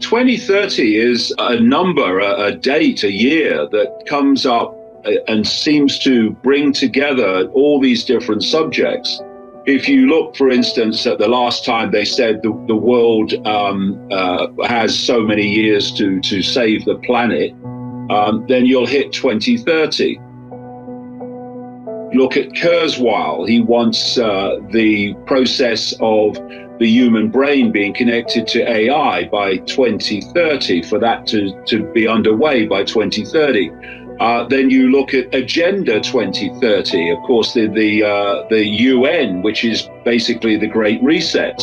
2030 is a number, a date, a year that comes up and seems to bring together all these different subjects. If you look, for instance, at the last time they said the world has so many years to save the planet, then you'll hit 2030. Look at Kurzweil. He wants the process of the human brain being connected to AI by 2030, for that to be underway by 2030. Then you look at Agenda 2030, of course, the UN, which is basically the Great Reset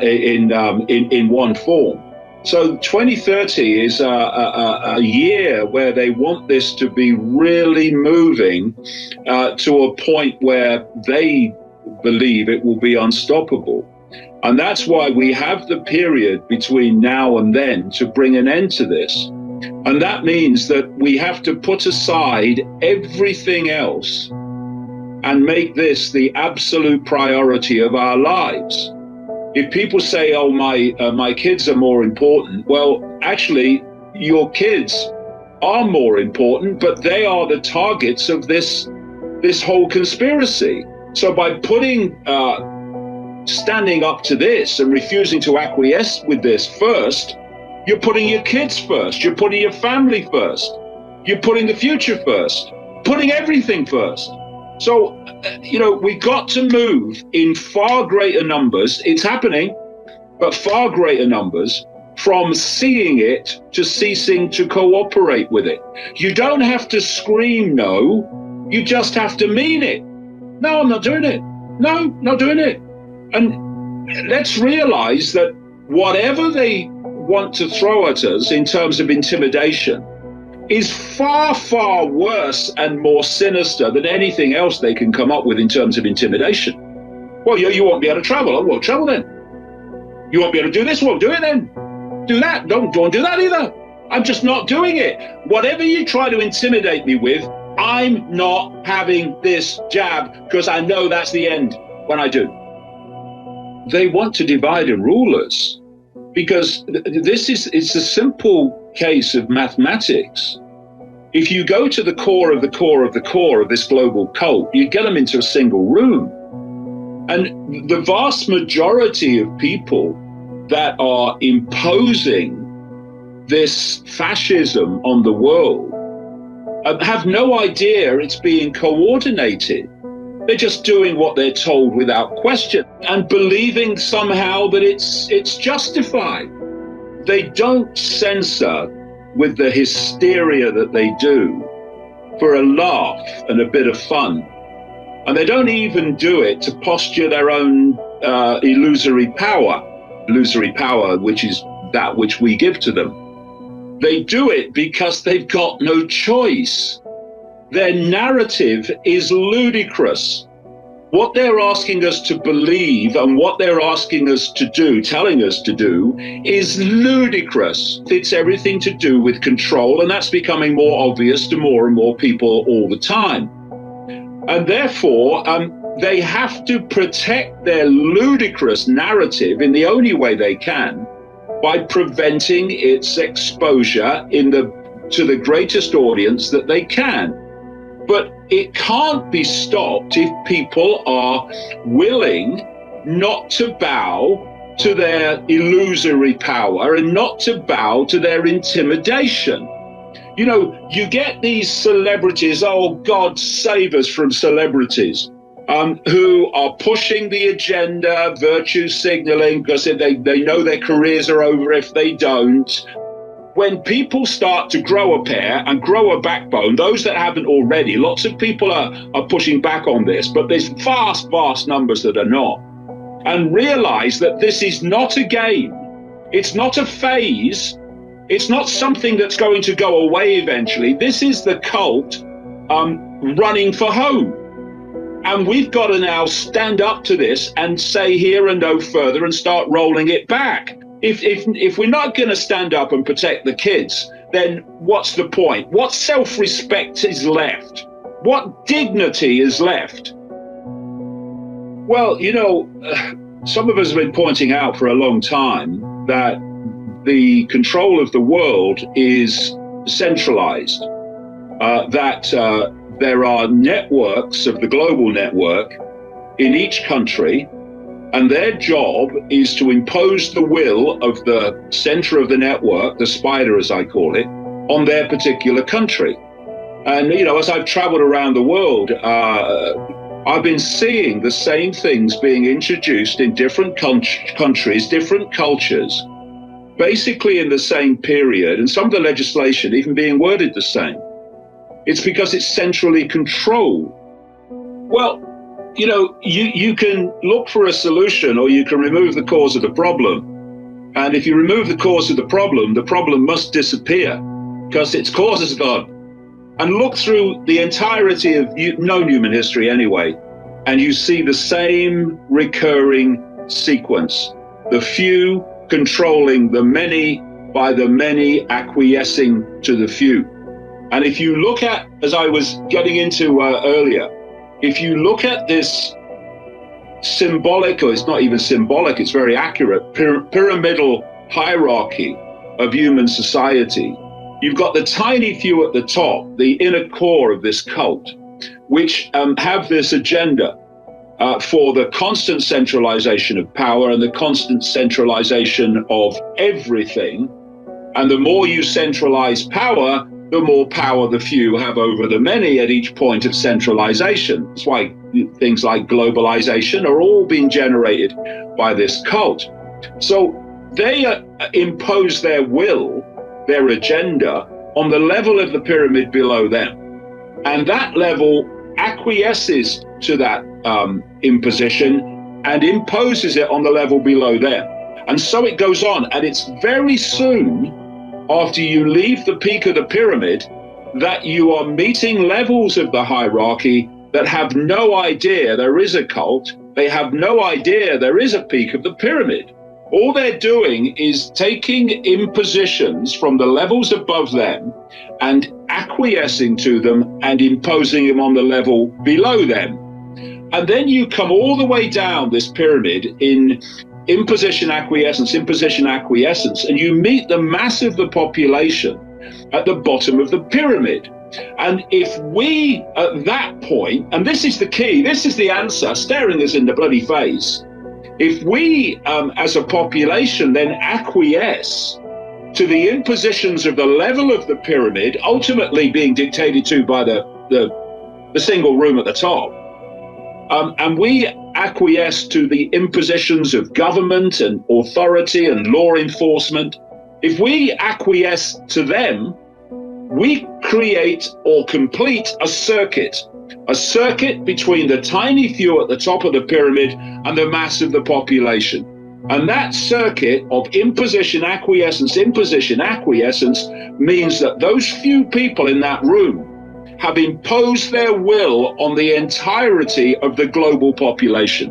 in one form. So 2030 is a year where they want this to be really moving to a point where they believe it will be unstoppable. And that's why we have the period between now and then to bring an end to this. And that means that we have to put aside everything else and make this the absolute priority of our lives. If people say, oh, my kids are more important, well, actually, your kids are more important, but they are the targets of this whole conspiracy. So by standing up to this and refusing to acquiesce with this first, you're putting your kids first, you're putting your family first, you're putting the future first, putting everything first. So, we got to move in far greater numbers. It's happening, but far greater numbers, from seeing it to ceasing to cooperate with it. You don't have to scream no, you just have to mean it. No, I'm not doing it. No, not doing it. And let's realize that whatever they want to throw at us in terms of intimidation is far, far worse and more sinister than anything else they can come up with in terms of intimidation. Well, you won't be able to travel. I won't travel then. You won't be able to do this. Well, do it then. Do that. Don't do that either. I'm just not doing it. Whatever you try to intimidate me with, I'm not having this jab, because I know that's the end when I do. They want to divide and rule us, because it's a simple case of mathematics. If you go to the core of the core of the core of this global cult, you get them into a single room. And the vast majority of people that are imposing this fascism on the world have no idea it's being coordinated. They're just doing what they're told without question and believing somehow that it's justified. They don't censor with the hysteria that they do for a laugh and a bit of fun. And they don't even do it to posture their own illusory power, which is that which we give to them. They do it because they've got no choice. Their narrative is ludicrous. What they're asking us to believe and what they're asking us to do, telling us to do, is ludicrous. It's everything to do with control, and that's becoming more obvious to more and more people all the time. And therefore, they have to protect their ludicrous narrative in the only way they can, by preventing its exposure to the greatest audience that they can. But it can't be stopped if people are willing not to bow to their illusory power and not to bow to their intimidation. You get these celebrities, oh God save us from celebrities, who are pushing the agenda, virtue signaling, because they know their careers are over if they don't. When people start to grow a pair and grow a backbone, those that haven't already, lots of people are pushing back on this, but there's vast, vast numbers that are not. And realize that this is not a game. It's not a phase. It's not something that's going to go away eventually. This is the cult running for home. And we've got to now stand up to this and say here and no further and start rolling it back. If we're not going to stand up and protect the kids, then what's the point? What self-respect is left? What dignity is left? Well, some of us have been pointing out for a long time that the control of the world is centralized, that there are networks of the global network in each country, and their job is to impose the will of the center of the network, the spider as I call it, on their particular country. And, you know, as I've traveled around the world, I've been seeing the same things being introduced in different countries, different cultures, basically in the same period, and some of the legislation even being worded the same. It's because it's centrally controlled. Well, you know, you can look for a solution, or you can remove the cause of the problem. And if you remove the cause of the problem must disappear because its cause is gone. And look through the entirety of known human history anyway, and you see the same recurring sequence. The few controlling the many by the many acquiescing to the few. And if you look at, as I was getting into earlier, if you look at this symbolic, or it's not even symbolic, it's very accurate, pyramidal hierarchy of human society, you've got the tiny few at the top, the inner core of this cult, which have this agenda for the constant centralization of power and the constant centralization of everything. And the more you centralize power, the more power the few have over the many at each point of centralization. That's why things like globalization are all being generated by this cult. So they impose their will, their agenda, on the level of the pyramid below them. And that level acquiesces to that imposition and imposes it on the level below them. And so it goes on. And it's very soon after you leave the peak of the pyramid that you are meeting levels of the hierarchy that have no idea there is a cult. They have no idea there is a peak of the pyramid. All they're doing is taking impositions from the levels above them and acquiescing to them and imposing them on the level below them. And then you come all the way down this pyramid in imposition, acquiescence, and you meet the mass of the population at the bottom of the pyramid. And if we, at that point, and this is the key, this is the answer staring us in the bloody face, if we, as a population, then acquiesce to the impositions of the level of the pyramid, ultimately being dictated to by the single room at the top, and we acquiesce to the impositions of government and authority and law enforcement, if we acquiesce to them, we create or complete a circuit between the tiny few at the top of the pyramid and the mass of the population. And that circuit of imposition, acquiescence means that those few people in that room have imposed their will on the entirety of the global population.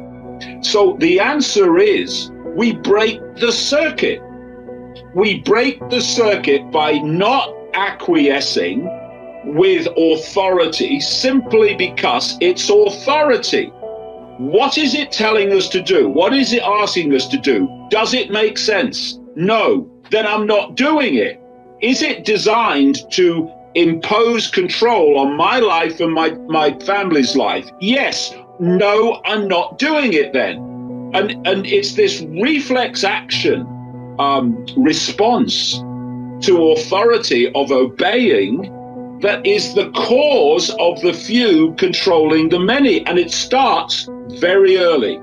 So the answer is, we break the circuit. We break the circuit by not acquiescing with authority simply because it's authority. What is it telling us to do? What is it asking us to do? Does it make sense? No. Then I'm not doing it. Is it designed to impose control on my life and my family's life? Yes. No, I'm not doing it then. And it's this reflex action response to authority of obeying that is the cause of the few controlling the many. And it starts very early.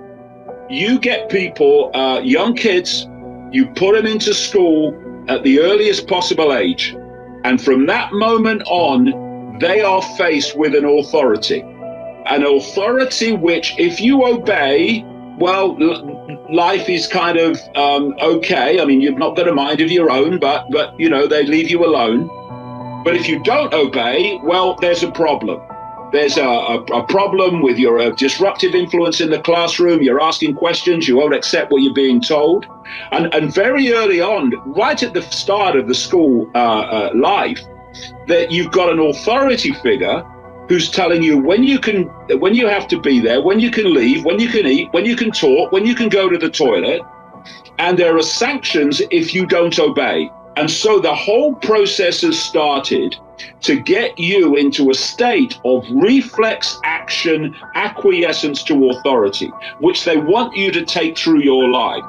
You get people, young kids, you put them into school at the earliest possible age. And from that moment on, they are faced with an authority which, if you obey, well, life is kind of okay. I mean, you've not got a mind of your own, but you know, they leave you alone. But if you don't obey, well, there's a problem. There's a problem with your disruptive influence in the classroom. You're asking questions. You won't accept what you're being told. And very early on, right at the start of the school life, that you've got an authority figure who's telling you when you have to be there, when you can leave, when you can eat, when you can talk, when you can go to the toilet. and there are sanctions if you don't obey. And so the whole process has started to get you into a state of reflex action, acquiescence to authority, which they want you to take through your life.